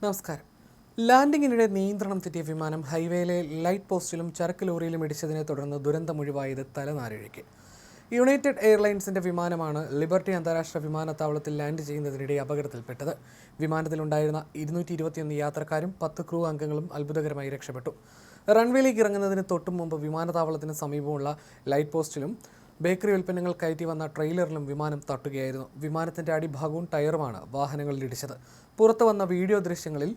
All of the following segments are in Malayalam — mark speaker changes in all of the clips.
Speaker 1: നമസ്കാരം. ലാൻഡിങ്ങിനിടെ നിയന്ത്രണം തെറ്റിയ വിമാനം ഹൈവേയിലെ ലൈറ്റ് പോസ്റ്റിലും ചരക്ക് ലോറിയിലും ഇടിച്ചതിനെ തുടർന്ന് ദുരന്തമൊഴിവായത് തലനാരിഴയ്ക്ക്. യുണൈറ്റഡ് എയർലൈൻസിന്റെ വിമാനമാണ് ലിബർട്ടി അന്താരാഷ്ട്ര വിമാനത്താവളത്തിൽ ലാൻഡ് ചെയ്യുന്നതിനിടെ അപകടത്തിൽപ്പെട്ടത്. വിമാനത്തിലുണ്ടായിരുന്ന 221 യാത്രക്കാരും 10 ക്രൂ അംഗങ്ങളും അത്ഭുതകരമായി രക്ഷപ്പെട്ടു. റൺവേയിലേക്ക് ഇറങ്ങുന്നതിന് തൊട്ടും മുമ്പ് വിമാനത്താവളത്തിന് സമീപമുള്ള ലൈറ്റ് പോസ്റ്റിലും ബേക്കറി ഉൽപ്പന്നങ്ങൾ കയറ്റി വന്ന ട്രെയിലറിലും വിമാനം തട്ടുകയായിരുന്നു. വിമാനത്തിന്റെ അടിഭാഗവും ടയറുമാണ് വാഹനങ്ങളിൽ ഇടിച്ചത്. പുറത്തു വന്ന വീഡിയോ ദൃശ്യങ്ങളിൽ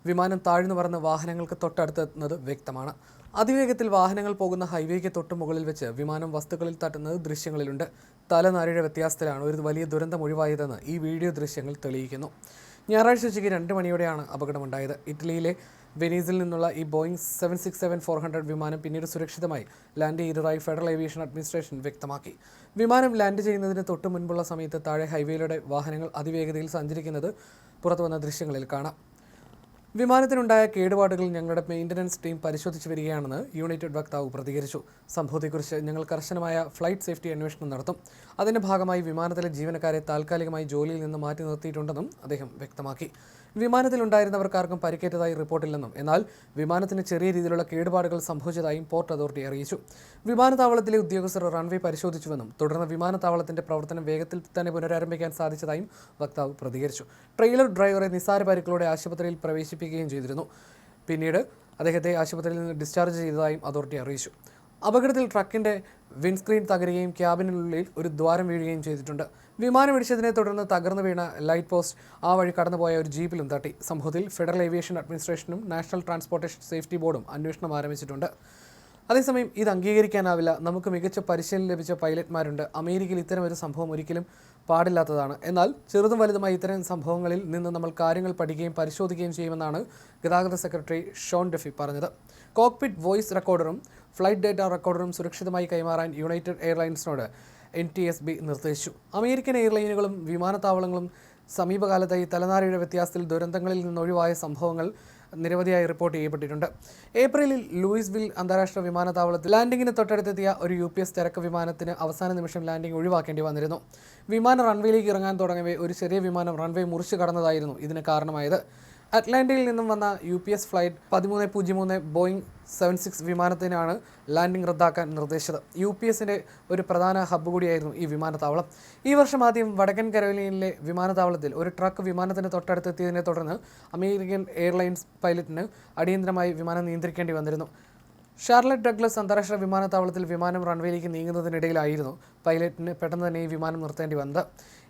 Speaker 1: വിമാനം താഴ്ന്നു പറന്ന് വാഹനങ്ങൾക്ക് തൊട്ടടുത്തെത്തുന്നത് വ്യക്തമാണ്. അതിവേഗത്തിൽ വാഹനങ്ങൾ പോകുന്ന ഹൈവേക്ക് തൊട്ടു മുകളിൽ വെച്ച് വിമാനം വസ്തുക്കളിൽ തട്ടുന്നത് ദൃശ്യങ്ങളിലുണ്ട്. തലനാരിഴ വ്യത്യാസത്തിലാണ് ഒരു വലിയ ദുരന്തം ഒഴിവായതെന്ന് ഈ വീഡിയോ ദൃശ്യങ്ങൾ തെളിയിക്കുന്നു. ഞായറാഴ്ച ഉച്ചയ്ക്ക് 2 മണിയോടെയാണ് അപകടമുണ്ടായത്. ഇറ്റലിയിലെ വെനീസിൽ നിന്നുള്ള ഈ ബോയിങ് 767-400 വിമാനം പിന്നീട് സുരക്ഷിതമായി ലാൻഡ് ചെയ്തതായി ഫെഡറൽ ഏവിയേഷൻ അഡ്മിനിസ്ട്രേഷൻ വ്യക്തമാക്കി. വിമാനം ലാൻഡ് ചെയ്യുന്നതിന് തൊട്ടു മുൻപുള്ള സമയത്ത് താഴെ ഹൈവേയിലൂടെ വാഹനങ്ങൾ അതിവേഗതയിൽ സഞ്ചരിക്കുന്നത് പുറത്തുവന്ന ദൃശ്യങ്ങളിൽ കാണാം. വിമാനത്തിനുണ്ടായ കേടുപാടുകൾ ഞങ്ങളുടെ മെയിൻ്റനൻസ് ടീം പരിശോധിച്ചു വരികയാണെന്ന് യുണൈറ്റഡ് വക്താവ് പ്രതികരിച്ചു. സംഭവത്തെക്കുറിച്ച് ഞങ്ങൾ കർശനമായ ഫ്ലൈറ്റ് സേഫ്റ്റി അന്വേഷണം നടത്തും. അതിന്റെ ഭാഗമായി വിമാനത്തിലെ ജീവനക്കാരെ താൽക്കാലികമായി ജോലിയിൽ നിന്ന് മാറ്റി നിർത്തിയിട്ടുണ്ടെന്നും അദ്ദേഹം വ്യക്തമാക്കി. വിമാനത്തിലുണ്ടായിരുന്നവർക്കാർക്കും പരിക്കേറ്റതായി റിപ്പോർട്ടില്ലെന്നും എന്നാൽ വിമാനത്തിന് ചെറിയ രീതിയിലുള്ള കേടുപാടുകൾ സംഭവിച്ചതായും പോർട്ട് അതോറിറ്റി അറിയിച്ചു. വിമാനത്താവളത്തിലെ ഉദ്യോഗസ്ഥർ റൺവേ പരിശോധിച്ചുവെന്നും തുടർന്ന് വിമാനത്താവളത്തിന്റെ പ്രവർത്തനം വേഗത്തിൽ തന്നെ പുനരാരംഭിക്കാൻ സാധിച്ചതായും വക്താവ് പ്രതികരിച്ചു. ട്രെയിലർ ഡ്രൈവറെ നിസ്സാര പരിക്കുകളോടെ ആശുപത്രിയിൽ പ്രവേശിപ്പിക്കുകയും ചെയ്തിരുന്നു. പിന്നീട് അദ്ദേഹത്തെ ആശുപത്രിയിൽ നിന്ന് ഡിസ്ചാർജ് ചെയ്തതായും അതോറിറ്റി അറിയിച്ചു. അപകടത്തിൽ ട്രക്കിന്റെ വിൻഡ്സ്ക്രീൻ തകരുകയും ക്യാബിനുള്ളിൽ ഒരു ദ്വാരം വീഴുകയും ചെയ്തിട്ടുണ്ട്. വിമാനം ഇടിച്ചതിനെ തുടർന്ന് തകർന്നു വീണ ലൈറ്റ് പോസ്റ്റ് ആ വഴി കടന്നുപോയ ഒരു ജീപ്പിലും തട്ടി. സംഭവത്തിൽ ഫെഡറൽ ഏവിയേഷൻ അഡ്മിനിസ്ട്രേഷനും നാഷണൽ ട്രാൻസ്പോർട്ടേഷൻ സേഫ്റ്റി ബോർഡും അന്വേഷണം ആരംഭിച്ചിട്ടുണ്ട്. അതേസമയം ഇത് അംഗീകരിക്കാനാവില്ല. നമുക്ക് മികച്ച പരിശീലനം ലഭിച്ച പൈലറ്റ്മാരുണ്ട്. അമേരിക്കയിൽ ഇത്തരമൊരു സംഭവം ഒരിക്കലും പാടില്ലാത്തതാണ്. എന്നാൽ ചെറുതും വലുതുമായ ഇത്തരം സംഭവങ്ങളിൽ നിന്ന് നമ്മൾ കാര്യങ്ങൾ പഠിക്കുകയും പരിശോധിക്കുകയും ചെയ്യുമെന്നാണ് ഗതാഗത സെക്രട്ടറി ഷോൺ ഡെഫി പറഞ്ഞത്. കോക്പിറ്റ് വോയിസ് റെക്കോർഡറും ഫ്ലൈറ്റ് ഡേറ്റ റെക്കോർഡറും സുരക്ഷിതമായി കൈമാറാൻ യുണൈറ്റഡ് എയർലൈൻസിനോട് NTSB നിർദ്ദേശിച്ചു. അമേരിക്കൻ എയർലൈനുകളും വിമാനത്താവളങ്ങളും സമീപകാലത്തായി തലനാരിഴ വ്യത്യാസത്തിൽ ദുരന്തങ്ങളിൽ നിന്നൊഴിവായ സംഭവങ്ങൾ നിരവധിയായി റിപ്പോർട്ട് ചെയ്യപ്പെട്ടിട്ടുണ്ട്. ഏപ്രിലിൽ ലൂയിസ്വിൽ അന്താരാഷ്ട്ര വിമാനത്താവളത്തിൽ ലാൻഡിങ്ങിന് തൊട്ടടുത്തെത്തിയ ഒരു UPS ചരക്ക് വിമാനത്തിന് അവസാന നിമിഷം ലാൻഡിംഗ് ഒഴിവാക്കേണ്ടി വന്നിരുന്നു. വിമാനം റൺവേയിലേക്ക് ഇറങ്ങാൻ തുടങ്ങവേ ഒരു ചെറിയ വിമാനം റൺവേ മുറിച്ചു കടന്നതായിരുന്നു ഇതിന് കാരണമായത്. അറ്റ്ലാന്റയിൽ നിന്നും വന്ന UPS ഫ്ലൈറ്റ് 1303 ബോയിങ് 76 വിമാനത്തിനാണ് ലാൻഡിംഗ് റദ്ദാക്കാൻ നിർദ്ദേശിച്ചത്. UPSന്റെ ഒരു പ്രധാന ഹബ്ബ് കൂടിയായിരുന്നു ഈ വിമാനത്താവളം. ഈ വർഷം ആദ്യം വടക്കൻ കരോലിനയിലെ വിമാനത്താവളത്തിൽ ഒരു ട്രക്ക് വിമാനത്തിന് തൊട്ടടുത്തെത്തിയതിനെ തുടർന്ന് അമേരിക്കൻ എയർലൈൻസ് പൈലറ്റിന് അടിയന്തരമായി വിമാനം നിയന്ത്രിക്കേണ്ടി വന്നിരുന്നു. ഷാർലറ്റ് ഡഗ്ലസ് അന്താരാഷ്ട്ര വിമാനത്താവളത്തിൽ വിമാനം റൺവേയിലേക്ക് നീങ്ങുന്നതിനിടയിലായിരുന്നു പൈലറ്റിന് പെട്ടെന്ന് തന്നെ ഈ വിമാനം നിർത്തേണ്ടി വന്നത്.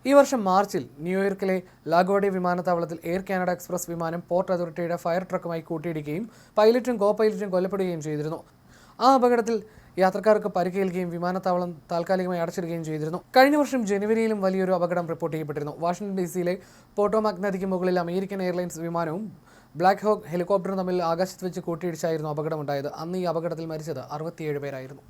Speaker 1: ഈ വർഷം മാർച്ചിൽ ന്യൂയോർക്കിലെ ലാഗോഡെ വിമാനത്താവളത്തിൽ എയർ കാനഡ എക്സ്പ്രസ് വിമാനം പോർട്ട് അതോറിറ്റിയുടെ ഫയർ ട്രക്കുമായി കൂട്ടിയിടിക്കുകയും പൈലറ്റും കോ പൈലറ്റും കൊല്ലപ്പെടുകയും ചെയ്തിരുന്നു. ആ അപകടത്തിൽ യാത്രക്കാർക്ക് പരിക്കേൽക്കുകയും വിമാനത്താവളം താൽക്കാലികമായി അടച്ചിടുകയും ചെയ്തിരുന്നു. കഴിഞ്ഞ വർഷം ജനുവരിയിലും വലിയൊരു അപകടം റിപ്പോർട്ട് ചെയ്യപ്പെട്ടിരുന്നു. വാഷിംഗ്ടൺ DC-ലെ പോട്ടോമാക് നദിക്ക് മുകളിൽ അമേരിക്കൻ എയർലൈൻസ് വിമാനവും ബ്ലാക്ക് ഹോക്ക് ഹെലികോപ്റ്ററും തമ്മിൽ ആകാശത്ത് വെച്ച് കൂട്ടിയിടിച്ചായിരുന്നു അപകടമുണ്ടായത്. അന്ന് ഈ അപകടത്തിൽ മരിച്ചത് 67 പേരായിരുന്നു.